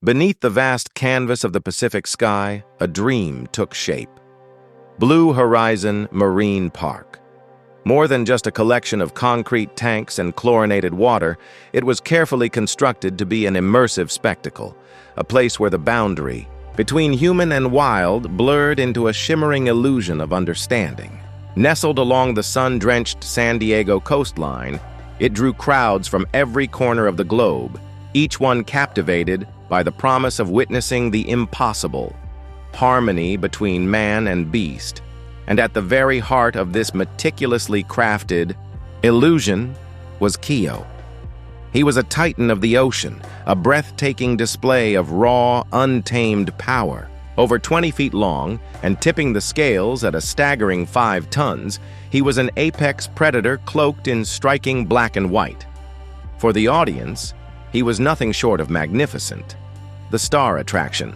Beneath the vast canvas of the Pacific sky, a dream took shape. Blue Horizon Marine Park. More than just a collection of concrete tanks and chlorinated water, it was carefully constructed to be an immersive spectacle, a place where the boundary between human and wild blurred into a shimmering illusion of understanding. Nestled along the sun-drenched San Diego coastline, it drew crowds from every corner of the globe, each one captivated by the promise of witnessing the impossible, harmony between man and beast. And at the very heart of this meticulously crafted illusion was Keo. He was a titan of the ocean, a breathtaking display of raw, untamed power. Over 20 feet long and tipping the scales at a staggering 5 tons, he was an apex predator cloaked in striking black and white. For the audience, he was nothing short of magnificent, the star attraction.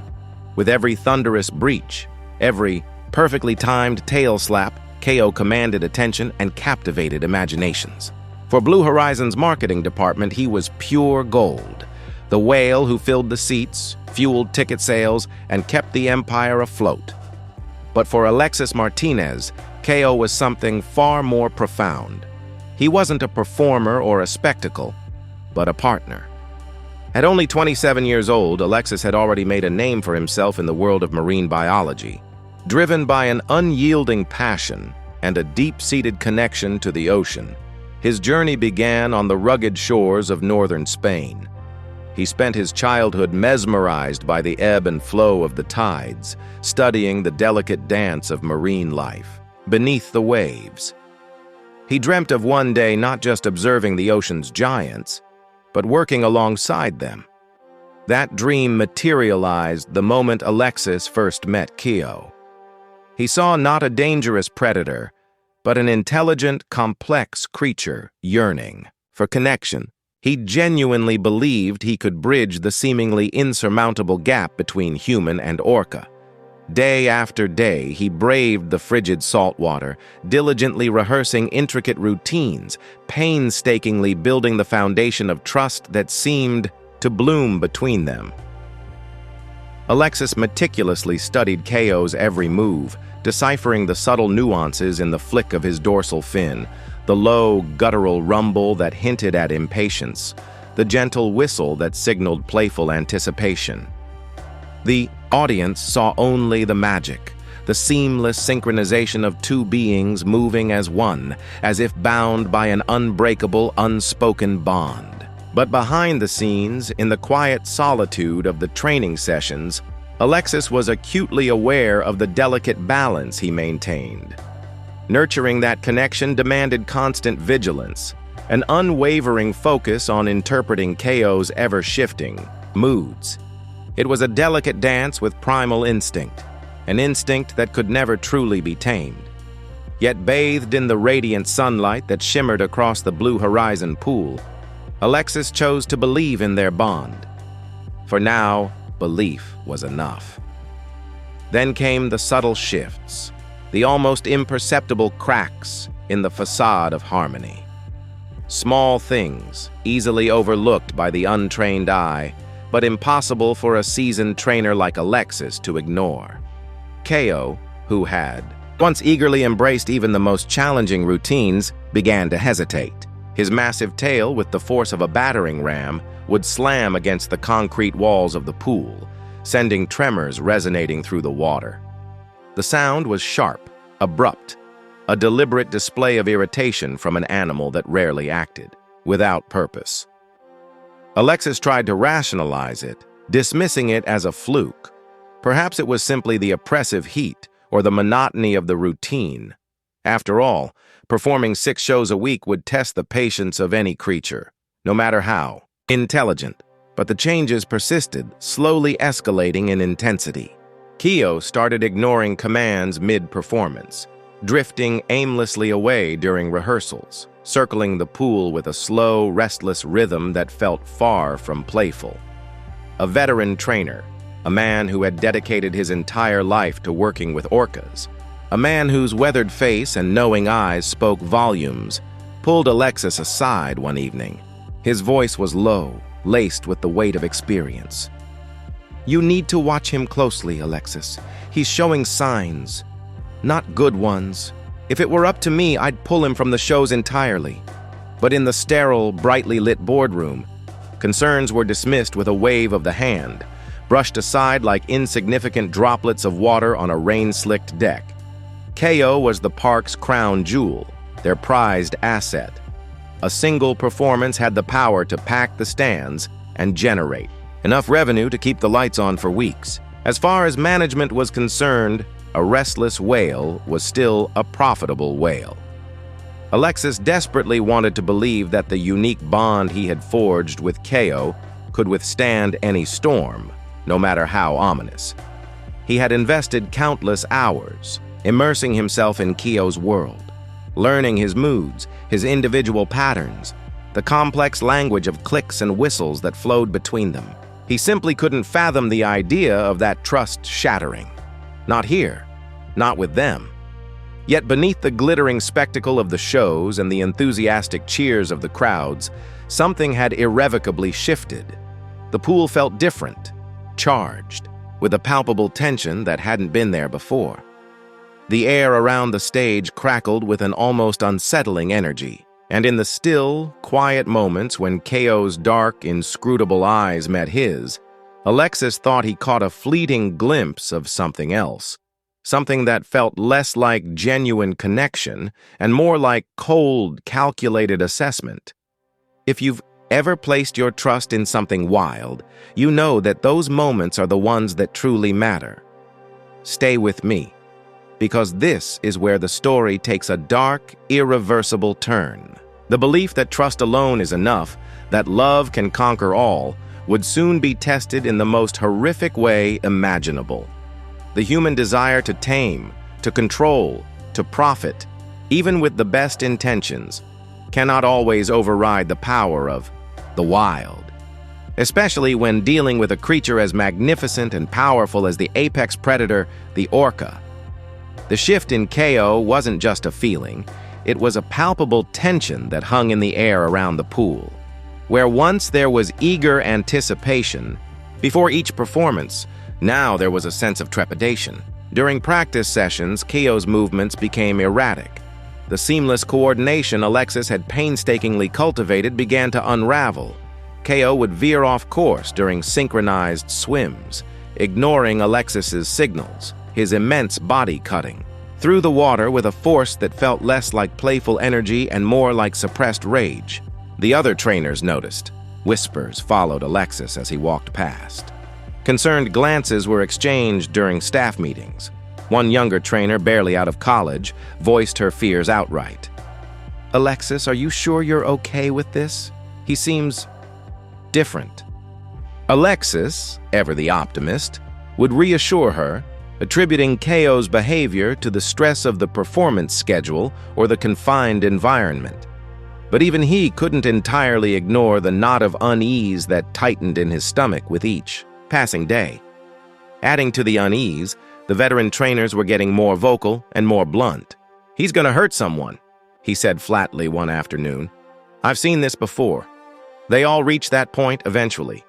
With every thunderous breach, every perfectly timed tail slap, Keo commanded attention and captivated imaginations. For Blue Horizon's marketing department, he was pure gold, the whale who filled the seats, fueled ticket sales, and kept the empire afloat. But for Alexis Martínez, Keo was something far more profound. He wasn't a performer or a spectacle, but a partner. At only 27 years old, Alexis had already made a name for himself in the world of marine biology. Driven by an unyielding passion and a deep-seated connection to the ocean, his journey began on the rugged shores of northern Spain. He spent his childhood mesmerized by the ebb and flow of the tides, studying the delicate dance of marine life beneath the waves. He dreamt of one day not just observing the ocean's giants, but working alongside them. That dream materialized the moment Alexis first met Keo. He saw not a dangerous predator, but an intelligent, complex creature yearning for connection. He genuinely believed he could bridge the seemingly insurmountable gap between human and Orca. Day after day, he braved the frigid saltwater, diligently rehearsing intricate routines, painstakingly building the foundation of trust that seemed to bloom between them. Alexis meticulously studied Keo's every move, deciphering the subtle nuances in the flick of his dorsal fin, the low, guttural rumble that hinted at impatience, the gentle whistle that signaled playful anticipation. The audience saw only the magic, the seamless synchronization of two beings moving as one, as if bound by an unbreakable, unspoken bond. But behind the scenes, in the quiet solitude of the training sessions, Alexis was acutely aware of the delicate balance he maintained. Nurturing that connection demanded constant vigilance, an unwavering focus on interpreting Keo's ever-shifting moods. It was a delicate dance with primal instinct, an instinct that could never truly be tamed. Yet bathed in the radiant sunlight that shimmered across the Blue Horizon pool, Alexis chose to believe in their bond. For now, belief was enough. Then came the subtle shifts, the almost imperceptible cracks in the facade of harmony. Small things, easily overlooked by the untrained eye, but impossible for a seasoned trainer like Alexis to ignore. Keo, who had once eagerly embraced even the most challenging routines, began to hesitate. His massive tail, with the force of a battering ram, would slam against the concrete walls of the pool, sending tremors resonating through the water. The sound was sharp, abrupt, a deliberate display of irritation from an animal that rarely acted, without purpose. Alexis tried to rationalize it, dismissing it as a fluke. Perhaps it was simply the oppressive heat or the monotony of the routine. After all, performing 6 shows a week would test the patience of any creature, no matter how intelligent. But the changes persisted, slowly escalating in intensity. Keo started ignoring commands mid-performance, drifting aimlessly away during rehearsals, circling the pool with a slow, restless rhythm that felt far from playful. A veteran trainer, a man who had dedicated his entire life to working with orcas, a man whose weathered face and knowing eyes spoke volumes, pulled Alexis aside one evening. His voice was low, laced with the weight of experience. You need to watch him closely, Alexis. He's showing signs. Not good ones. If it were up to me, I'd pull him from the shows entirely. But in the sterile, brightly lit boardroom, concerns were dismissed with a wave of the hand, brushed aside like insignificant droplets of water on a rain-slicked deck. KO was the park's crown jewel, their prized asset. A single performance had the power to pack the stands and generate enough revenue to keep the lights on for weeks. As far as management was concerned, a restless whale was still a profitable whale. Alexis desperately wanted to believe that the unique bond he had forged with KO could withstand any storm, no matter how ominous. He had invested countless hours, immersing himself in KO's world, learning his moods, his individual patterns, the complex language of clicks and whistles that flowed between them. He simply couldn't fathom the idea of that trust shattering. Not here, not with them. Yet beneath the glittering spectacle of the shows and the enthusiastic cheers of the crowds, something had irrevocably shifted. The pool felt different, charged, with a palpable tension that hadn't been there before. The air around the stage crackled with an almost unsettling energy, and in the still, quiet moments when KO's dark, inscrutable eyes met his, Alexis thought he caught a fleeting glimpse of something else, something that felt less like genuine connection and more like cold, calculated assessment. If you've ever placed your trust in something wild, you know that those moments are the ones that truly matter. Stay with me, because this is where the story takes a dark, irreversible turn. The belief that trust alone is enough, that love can conquer all, would soon be tested in the most horrific way imaginable. The human desire to tame, to control, to profit, even with the best intentions, cannot always override the power of the wild, especially when dealing with a creature as magnificent and powerful as the apex predator, the Orca. The shift in KO wasn't just a feeling, it was a palpable tension that hung in the air around the pool. Where once there was eager anticipation, before each performance, now there was a sense of trepidation. During practice sessions, KO's movements became erratic. The seamless coordination Alexis had painstakingly cultivated began to unravel. KO would veer off course during synchronized swims, ignoring Alexis's signals, his immense body cutting through the water with a force that felt less like playful energy and more like suppressed rage. The other trainers noticed. Whispers followed Alexis as he walked past. Concerned glances were exchanged during staff meetings. One younger trainer, barely out of college, voiced her fears outright. "Alexis, are you sure you're okay with this? He seems different." Alexis, ever the optimist, would reassure her, attributing KO's behavior to the stress of the performance schedule or the confined environment. But even he couldn't entirely ignore the knot of unease that tightened in his stomach with each passing day. Adding to the unease, the veteran trainers were getting more vocal and more blunt. "He's gonna hurt someone," he said flatly one afternoon. "I've seen this before. They all reach that point eventually.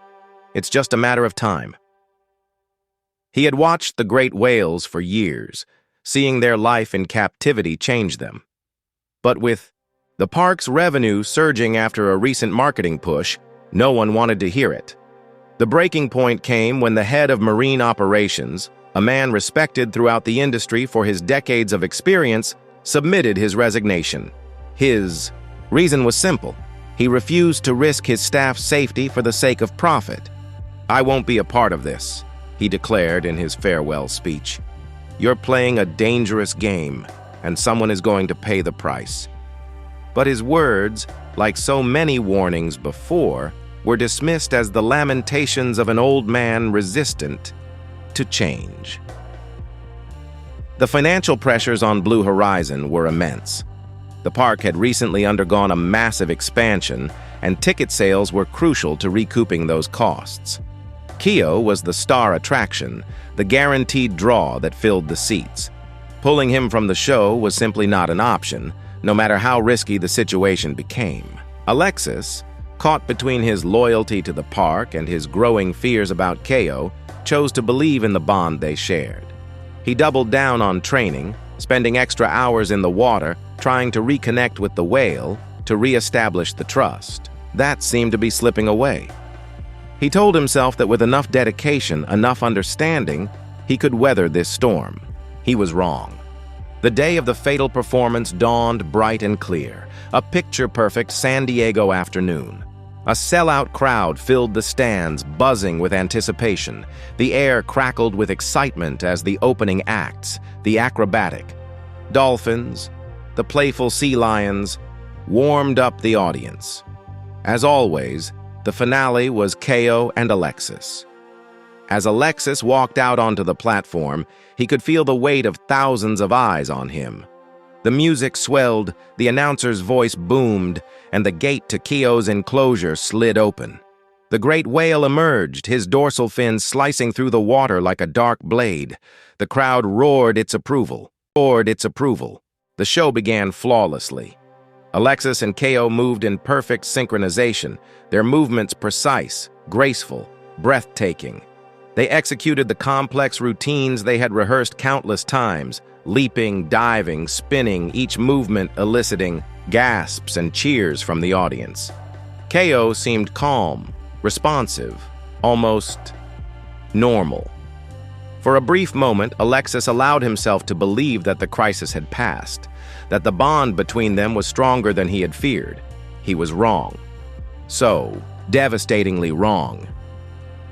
It's just a matter of time." He had watched the great whales for years, seeing their life in captivity change them. But with the park's revenue surging after a recent marketing push, no one wanted to hear it. The breaking point came when the head of marine operations, a man respected throughout the industry for his decades of experience, submitted his resignation. His reason was simple. He refused to risk his staff's safety for the sake of profit. "I won't be a part of this," he declared in his farewell speech. "You're playing a dangerous game, and someone is going to pay the price." But his words, like so many warnings before, were dismissed as the lamentations of an old man resistant to change. The financial pressures on Blue Horizon were immense. The park had recently undergone a massive expansion, and ticket sales were crucial to recouping those costs. KO was the star attraction, the guaranteed draw that filled the seats. Pulling him from the show was simply not an option, no matter how risky the situation became. Alexis, caught between his loyalty to the park and his growing fears about KO, chose to believe in the bond they shared. He doubled down on training, spending extra hours in the water, trying to reconnect with the whale, to re-establish the trust. That seemed to be slipping away. He told himself that with enough dedication, enough understanding, he could weather this storm. He was wrong. The day of the fatal performance dawned bright and clear, a picture-perfect San Diego afternoon. A sellout crowd filled the stands, buzzing with anticipation. The air crackled with excitement as the opening acts, the acrobatic dolphins, the playful sea lions, warmed up the audience. As always, the finale was Ko and Alexis. As Alexis walked out onto the platform, he could feel the weight of thousands of eyes on him. The music swelled, the announcer's voice boomed, and the gate to Ko's enclosure slid open. The great whale emerged, his dorsal fins slicing through the water like a dark blade. The crowd roared its approval. The show began flawlessly. Alexis and Ko moved in perfect synchronization, their movements precise, graceful, breathtaking. They executed the complex routines they had rehearsed countless times, leaping, diving, spinning, each movement eliciting gasps and cheers from the audience. Ko seemed calm, responsive, almost normal. For a brief moment, Alexis allowed himself to believe that the crisis had passed, that the bond between them was stronger than he had feared. He was wrong. So, devastatingly wrong.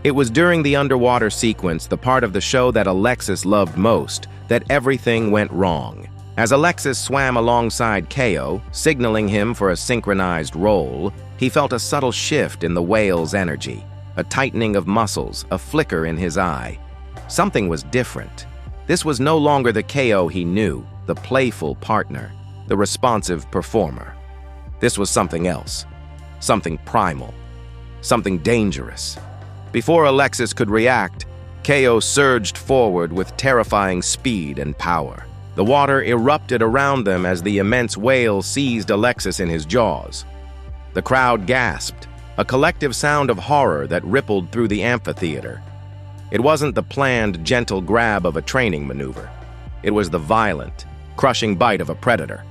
It was during the underwater sequence, the part of the show that Alexis loved most, that everything went wrong. As Alexis swam alongside Ko, signaling him for a synchronized roll, he felt a subtle shift in the whale's energy, a tightening of muscles, a flicker in his eye. Something was different. This was no longer the Ko he knew, the playful partner, the responsive performer. This was something else, something primal, something dangerous. Before Alexis could react, Ko surged forward with terrifying speed and power. The water erupted around them as the immense whale seized Alexis in his jaws. The crowd gasped, a collective sound of horror that rippled through the amphitheater. It wasn't the planned, gentle grab of a training maneuver. It was the violent, crushing bite of a predator.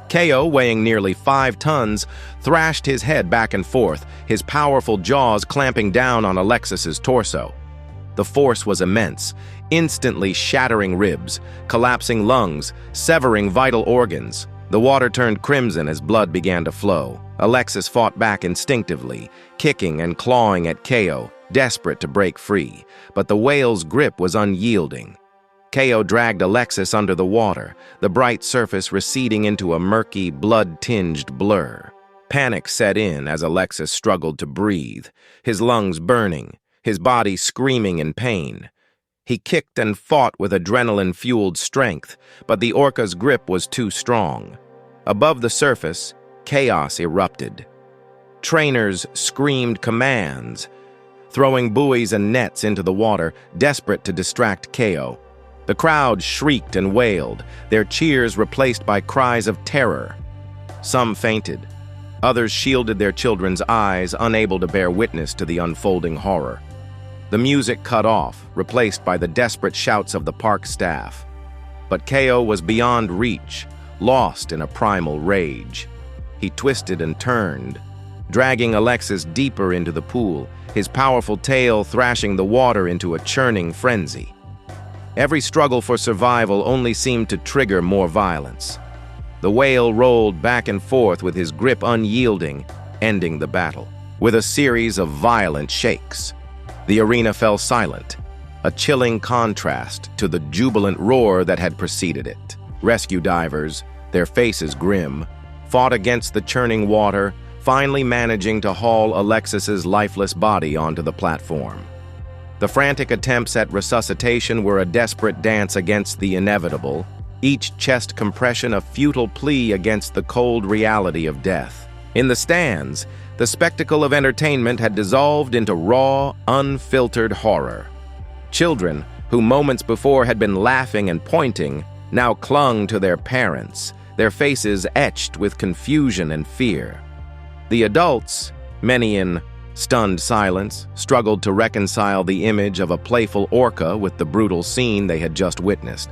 Ko, weighing nearly 5 tons, thrashed his head back and forth, his powerful jaws clamping down on Alexis's torso. The force was immense, instantly shattering ribs, collapsing lungs, severing vital organs. The water turned crimson as blood began to flow. Alexis fought back instinctively, kicking and clawing at Ko, desperate to break free, but the whale's grip was unyielding. Ko dragged Alexis under the water, the bright surface receding into a murky, blood-tinged blur. Panic set in as Alexis struggled to breathe, his lungs burning, his body screaming in pain. He kicked and fought with adrenaline-fueled strength, but the orca's grip was too strong. Above the surface, chaos erupted. Trainers screamed commands, throwing buoys and nets into the water, desperate to distract Ko. The crowd shrieked and wailed, their cheers replaced by cries of terror. Some fainted. Others shielded their children's eyes, unable to bear witness to the unfolding horror. The music cut off, replaced by the desperate shouts of the park staff. But Ko was beyond reach, lost in a primal rage. He twisted and turned, dragging Alexis deeper into the pool, his powerful tail thrashing the water into a churning frenzy. Every struggle for survival only seemed to trigger more violence. The whale rolled back and forth with his grip unyielding, ending the battle. With a series of violent shakes, the arena fell silent, a chilling contrast to the jubilant roar that had preceded it. Rescue divers, their faces grim, fought against the churning water, finally managing to haul Alexis's lifeless body onto the platform. The frantic attempts at resuscitation were a desperate dance against the inevitable, each chest compression a futile plea against the cold reality of death. In the stands, the spectacle of entertainment had dissolved into raw, unfiltered horror. Children, who moments before had been laughing and pointing, now clung to their parents, their faces etched with confusion and fear. The adults, many in Stunned silence struggled to reconcile the image of a playful orca with the brutal scene they had just witnessed.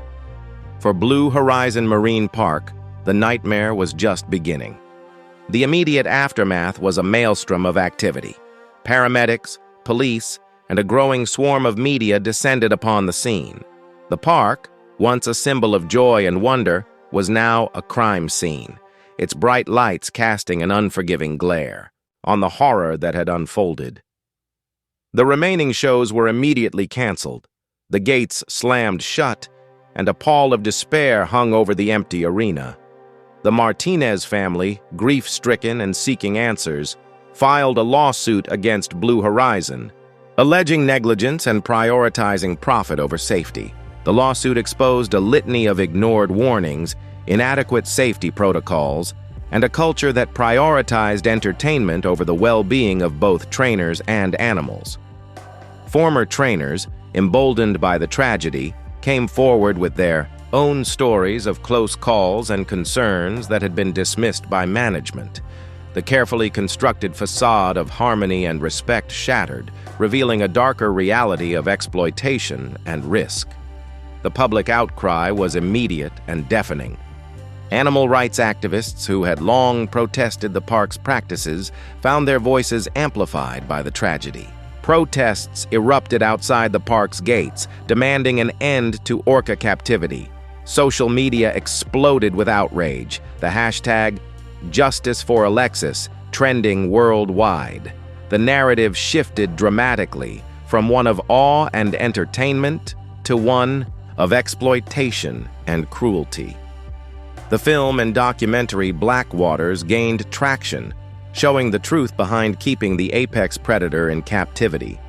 For Blue Horizon Marine Park, the nightmare was just beginning. The immediate aftermath was a maelstrom of activity. Paramedics, police, and a growing swarm of media descended upon the scene. The park, once a symbol of joy and wonder, was now a crime scene, its bright lights casting an unforgiving glare on the horror that had unfolded. The remaining shows were immediately canceled. The gates slammed shut, and a pall of despair hung over the empty arena. The Martínez family, grief-stricken and seeking answers, filed a lawsuit against Blue Horizon, alleging negligence and prioritizing profit over safety. The lawsuit exposed a litany of ignored warnings, inadequate safety protocols, and a culture that prioritized entertainment over the well-being of both trainers and animals. Former trainers, emboldened by the tragedy, came forward with their own stories of close calls and concerns that had been dismissed by management. The carefully constructed facade of harmony and respect shattered, revealing a darker reality of exploitation and risk. The public outcry was immediate and deafening. Animal rights activists who had long protested the park's practices found their voices amplified by the tragedy. Protests erupted outside the park's gates, demanding an end to orca captivity. Social media exploded with outrage, the hashtag Justice for Alexis trending worldwide. The narrative shifted dramatically from one of awe and entertainment to one of exploitation and cruelty. The film and documentary Black Waters gained traction, showing the truth behind keeping the apex predator in captivity.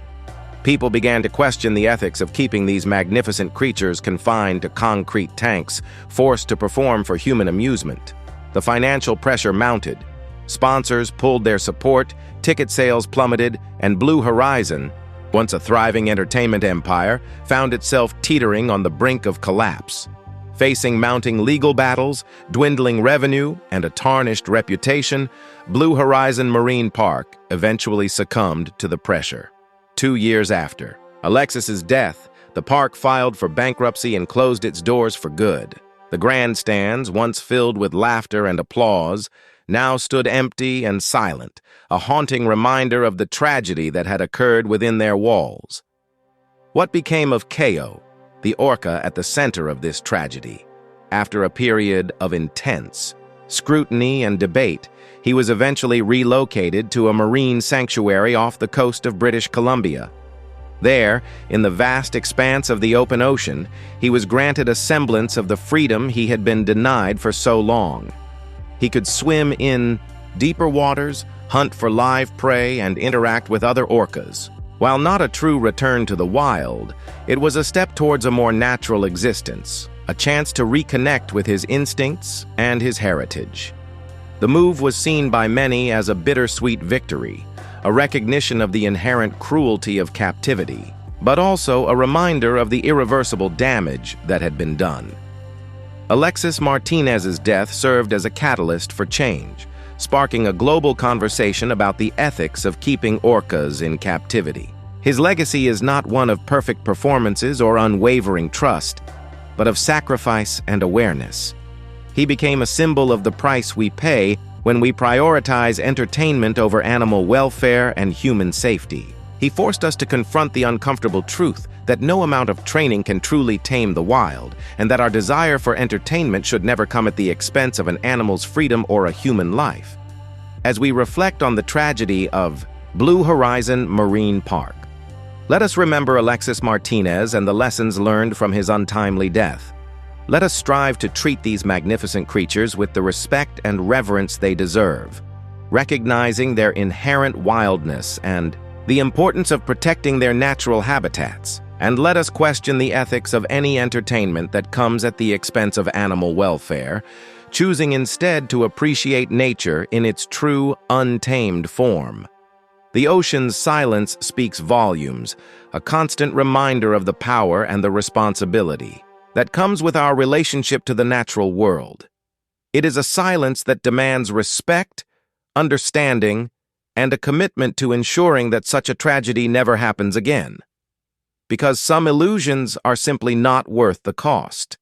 People began to question the ethics of keeping these magnificent creatures confined to concrete tanks, forced to perform for human amusement. The financial pressure mounted. Sponsors pulled their support, ticket sales plummeted, and Blue Horizon, once a thriving entertainment empire, found itself teetering on the brink of collapse. Facing mounting legal battles, dwindling revenue, and a tarnished reputation, Blue Horizon Marine Park eventually succumbed to the pressure. 2 years after Alexis's death, the park filed for bankruptcy and closed its doors for good. The grandstands, once filled with laughter and applause, now stood empty and silent, a haunting reminder of the tragedy that had occurred within their walls. What became of Ko, the orca at the center of this tragedy? After a period of intense scrutiny and debate, he was eventually relocated to a marine sanctuary off the coast of British Columbia. There, in the vast expanse of the open ocean, he was granted a semblance of the freedom he had been denied for so long. He could swim in deeper waters, hunt for live prey, and interact with other orcas. While not a true return to the wild, it was a step towards a more natural existence, a chance to reconnect with his instincts and his heritage. The move was seen by many as a bittersweet victory, a recognition of the inherent cruelty of captivity, but also a reminder of the irreversible damage that had been done. Alexis Martínez's death served as a catalyst for change, sparking a global conversation about the ethics of keeping orcas in captivity. His legacy is not one of perfect performances or unwavering trust, but of sacrifice and awareness. He became a symbol of the price we pay when we prioritize entertainment over animal welfare and human safety. He forced us to confront the uncomfortable truth that no amount of training can truly tame the wild, and that our desire for entertainment should never come at the expense of an animal's freedom or a human life. As we reflect on the tragedy of Blue Horizon Marine Park, let us remember Alexis Martínez and the lessons learned from his untimely death. Let us strive to treat these magnificent creatures with the respect and reverence they deserve, recognizing their inherent wildness and the importance of protecting their natural habitats. And let us question the ethics of any entertainment that comes at the expense of animal welfare, choosing instead to appreciate nature in its true, untamed form. The ocean's silence speaks volumes, a constant reminder of the power and the responsibility that comes with our relationship to the natural world. It is a silence that demands respect, understanding, and a commitment to ensuring that such a tragedy never happens again. Because some illusions are simply not worth the cost.